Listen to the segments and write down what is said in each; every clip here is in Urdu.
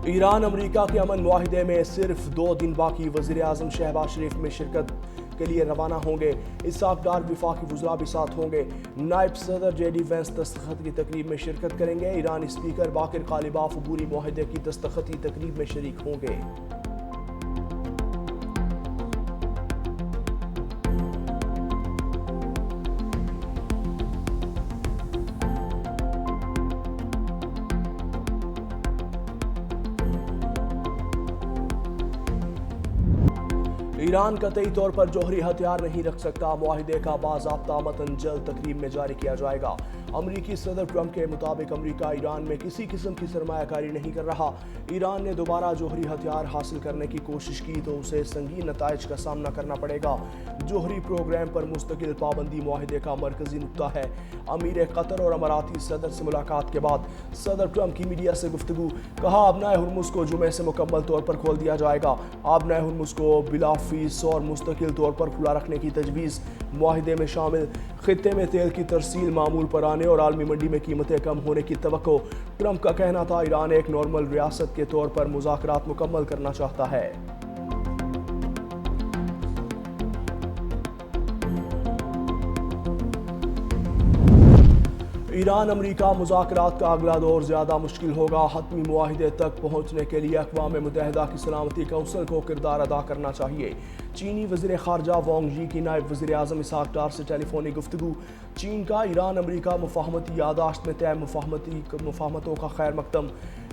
ایران امریکہ کے امن معاہدے میں صرف 2 دن باقی، وزیر اعظم شہباز شریف میں شرکت کے لیے روانہ ہوں گے۔ اسحاق ڈار وفاقی وزراء بھی ساتھ ہوں گے۔ نائب صدر جے ڈی وینس دستخط کی تقریب میں شرکت کریں گے۔ ایرانی اسپیکر باقر قالیباف عبوری معاہدے کی دستخطی تقریب میں شریک ہوں گے۔ ایران قطعی طور پر جوہری ہتھیار نہیں رکھ سکتا، معاہدے کا باضابطہ متن جلد تقریب میں جاری کیا جائے گا۔ امریکی صدر ٹرمپ کے مطابق امریکہ ایران میں کسی قسم کی سرمایہ کاری نہیں کر رہا۔ ایران نے دوبارہ جوہری ہتھیار حاصل کرنے کی کوشش کی تو اسے سنگین نتائج کا سامنا کرنا پڑے گا۔ جوہری پروگرام پر مستقل پابندی معاہدے کا مرکزی نقطہ ہے۔ امیر قطر اور اماراتی صدر سے ملاقات کے بعد صدر ٹرمپ کی میڈیا سے گفتگو، کہا آبنائے ہرمز کو جمعے سے مکمل طور پر کھول دیا جائے گا۔ آبنائے ہرمز کو بلا فیس اور مستقل طور پر کھلا رکھنے کی تجویز۔ معاہدے میں شامل خطے میں تیل کی ترسیل معمول پر آنے اور عالمی منڈی میں قیمتیں کم ہونے کی توقع۔ ٹرمپ کا کہنا تھا ایران ایک نارمل ریاست کے طور پر مذاکرات مکمل کرنا چاہتا ہے۔ ایران امریکہ مذاکرات کا اگلا دور زیادہ مشکل ہوگا۔ حتمی معاہدے تک پہنچنے کے لیے اقوام متحدہ کی سلامتی کونسل کو کردار ادا کرنا چاہیے۔ چینی وزیر خارجہ وانگ یی کی نائب وزیر اعظم اسحاق ڈار سے ٹیلی فونی گفتگو۔ چین کا ایران امریکہ مفاہمتی یادداشت میں طے مفاہمتوں کا خیر مقدم۔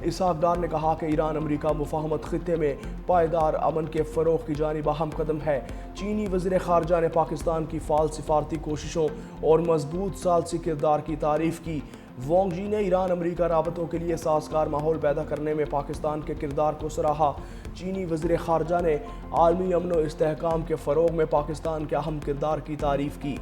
اسحاق ڈار نے کہا کہ ایران امریکہ مفاہمت خطے میں پائیدار امن کے فروغ کی جانب اہم قدم ہے۔ چینی وزیر خارجہ نے پاکستان کی فعال سفارتی کوششوں اور مضبوط ثالثی کردار کی تعریف کی۔ وانگ یی نے ایران امریکہ رابطوں کے لیے سازگار ماحول پیدا کرنے میں پاکستان کے کردار کو سراہا۔ چینی وزیر خارجہ نے عالمی امن و استحکام کے فروغ میں پاکستان کے اہم کردار کی تعریف کی۔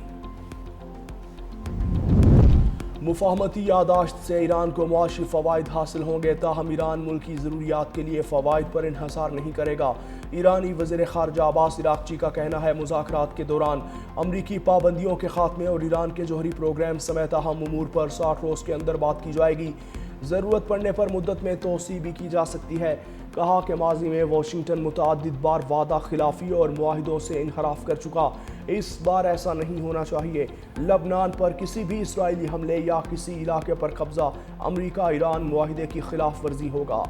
مفاہمتی یادداشت سے ایران کو معاشی فوائد حاصل ہوں گے، تاہم ایران ملکی ضروریات کے لیے فوائد پر انحصار نہیں کرے گا۔ ایرانی وزیر خارجہ عباس عراقچی کا کہنا ہے مذاکرات کے دوران امریکی پابندیوں کے خاتمے اور ایران کے جوہری پروگرام سمیت اہم امور پر 60 روز کے اندر بات کی جائے گی۔ ضرورت پڑنے پر مدت میں توسیع بھی کی جا سکتی ہے۔ کہا کہ ماضی میں واشنگٹن متعدد بار وعدہ خلافی اور معاہدوں سے انحراف کر چکا، اس بار ایسا نہیں ہونا چاہیے۔ لبنان پر کسی بھی اسرائیلی حملے یا کسی علاقے پر قبضہ امریکہ ایران معاہدے کی خلاف ورزی ہوگا۔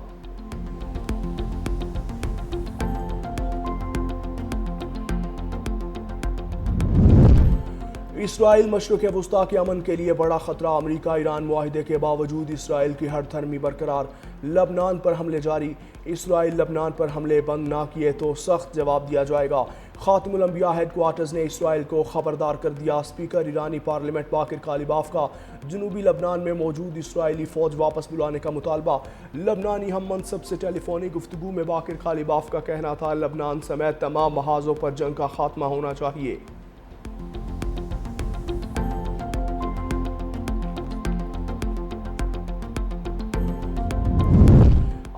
اسرائیل مشرق وسطیٰ کے امن کے لیے بڑا خطرہ، امریکہ ایران معاہدے کے باوجود اسرائیل کی ہٹ دھرمی برقرار۔ لبنان پر حملے جاری، اسرائیل لبنان پر حملے بند نہ کیے تو سخت جواب دیا جائے گا۔ خاتم الانبیاء ہیڈ کوارٹرز نے اسرائیل کو خبردار کر دیا۔ اسپیکر ایرانی پارلیمنٹ باقر قالیباف کا جنوبی لبنان میں موجود اسرائیلی فوج واپس بلانے کا مطالبہ۔ لبنانی ہم منصب سے ٹیلی فونی گفتگو میں باقر قالیباف کا کہنا تھا لبنان سمیت تمام محاذوں پر جنگ کا خاتمہ ہونا چاہیے۔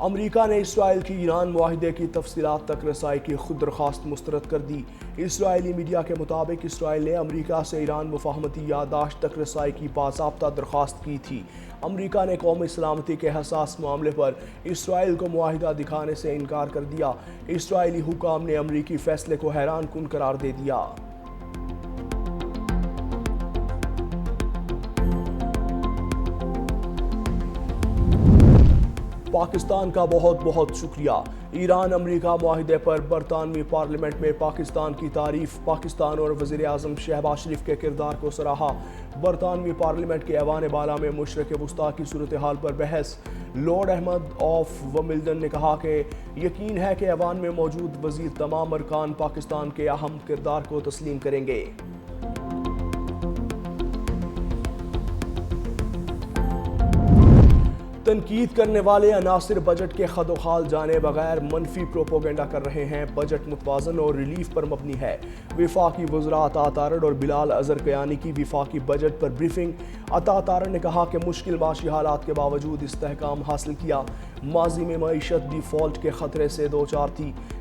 امریکہ نے اسرائیل کی ایران معاہدے کی تفصیلات تک رسائی کی خود درخواست مسترد کر دی۔ اسرائیلی میڈیا کے مطابق اسرائیل نے امریکہ سے ایران مفاہمتی یادداشت تک رسائی کی باضابطہ درخواست کی تھی۔ امریکہ نے قومی سلامتی کے حساس معاملے پر اسرائیل کو معاہدہ دکھانے سے انکار کر دیا۔ اسرائیلی حکام نے امریکی فیصلے کو حیران کن قرار دے دیا۔ پاکستان کا بہت بہت شکریہ۔ ایران امریکہ معاہدے پر برطانوی پارلیمنٹ میں پاکستان کی تعریف، پاکستان اور وزیر اعظم شہباز شریف کے کردار کو سراہا۔ برطانوی پارلیمنٹ کے ایوان بالا میں مشرق وسطیٰ کی صورتحال پر بحث۔ لارڈ احمد آف ومبلڈن نے کہا کہ یقین ہے کہ ایوان میں موجود وزیر تمام ارکان پاکستان کے اہم کردار کو تسلیم کریں گے۔ تنقید کرنے والے عناصر بجٹ کے خد و خال جانے بغیر منفی پروپیگنڈا کر رہے ہیں۔ بجٹ متوازن اور ریلیف پر مبنی ہے۔ وفاقی وزراء عطا تارڑ اور بلال اظہر کیانی کی وفاقی بجٹ پر بریفنگ۔ عطا تارڑ نے کہا کہ مشکل معاشی حالات کے باوجود استحکام حاصل کیا۔ ماضی میں معیشت ڈیفالٹ کے خطرے سے دوچار تھی۔